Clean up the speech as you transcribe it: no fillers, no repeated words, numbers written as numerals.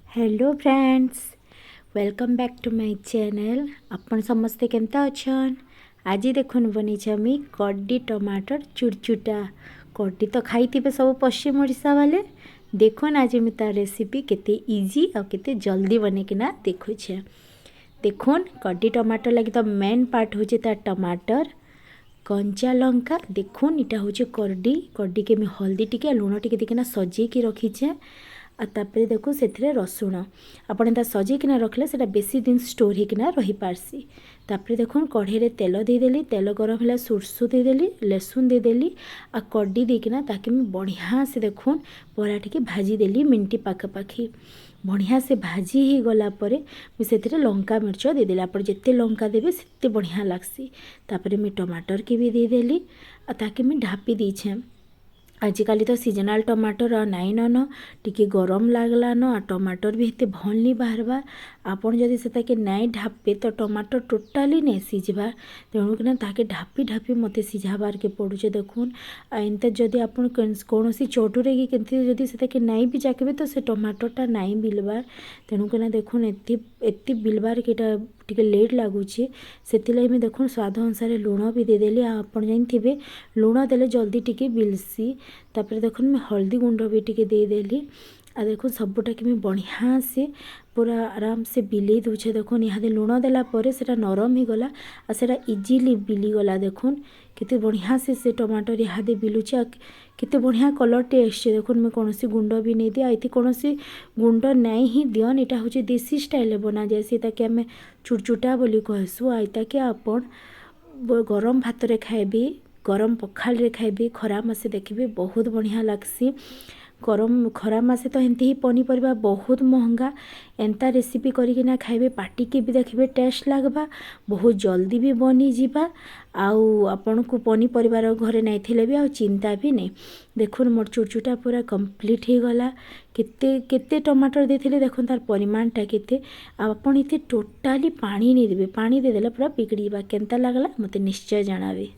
Hello friends, welcome back to my channel. अपन समस्ते केमता अछन। आज देखुन बनी मी कड्डी टमाटर चुड़चुटा। कड्डी तो खाई थे सब पश्चिम ओडिशा वाले। देखुन आज मैं तार रेसिपी केते इजी और केते जल्दी बनेकिना देखुछे। देखुन कड्डी टमाटर लगी तो मेन पार्ट होचे तार टमाटर, कंचा लंका। देखुन इटा होचे कड्डी। कड्डी के मैं हल्दी टिके लुण टिके देकिना सजे की रखीचे। तापर देखो से रसुण आपड़ सजेकिना रखले से बेसी दिन स्टोर होकिना रही पारसी। तापर देखो कढ़े तेल देदेली, तेल गरम है सोरसो देदेली, लसुन देदेली आ कड्डी देकिना ताकि मैं बढ़िया से देखो परा टिके भाजी देली मिनटी पाखापाखी। बढ़िया से भाजी ही गला परे मुझे लंका मिर्च देदेली। आप जिते लंका देवे सेते बढ़िया लगसी। तापर मैं टमाटर के भी देदेली ताकि मैं ढापी दीछे। आजिकल तो सीजनाल टमाटर नाइन न टिके गरम लागला न टमाटर भी हेते भल नहीं बाहरबार। आपन जदि से नाई ढापे तो टमाटर टोटाली नहीं सीझबार। तेणुकना ताके ढापी ढापी मते सीझाबार के पड़ुचे। देखुन एंते जदि आपन कौन सी चटुरे कि केंति जदि से नाई भी जाके तो से टमाटरटा नाई बिलबार। तेणुकना देखुन एति बिलबार के टिके लेट लगुच से मैं देखुन स्वाद अनुसार लुण भी देदेली। आप जानते लुण देले जल्दी टिके बिलसी। तापर देखुन मैं हल्दी गुंड भी टिके देदेली। आ देखो सबूटा कि मैं बढ़िया से पूरा आराम से बिले दूचे। देखुन यहाँ लुण देला परे सेटा नरम ही गला आ सेटा इजिली बिली गला। देखुन केते बढ़िया से टमाटर यहाँ बिलुचे। केते बढ़िया कलर टे आसছে। देखुन मैं कौन सी गुंड भी नहीं दिया ये कौन सी गुंड नहीं ही दियन। यहाँ हूँ देसी स्टाइल बना जाए ताकि आम चुड़चुटा बोली कहसु। आईता कि आपण गरम भात रे खाइबी, गरम पखाल रे खाइबी, खरा मासे देखिए बहुत बढ़िया लगसी। गरम खरा मासे तो एमती ही पनीपरिया बहुत महंगा। एंता रेसिपी करिकिना खाइबे पार्टी के भी देखिए टेस्ट लगबा, बहुत जल्दी भी बनी जीवा। आउ आपन को पनीपरिया घरे नहीं थिले भी आ चिंता भी नहीं। देखुन मोर चुड़चुटा पूरा कंप्लीट ही गला। केते केते टमाटर देथिले देखुन तार परिमाणटा केते। आपन इथे टोटाली पानी नहीं देबे, पानी देदेला पूरा बिगड़ीबा। केनता लागला मते निश्चय जणाबे।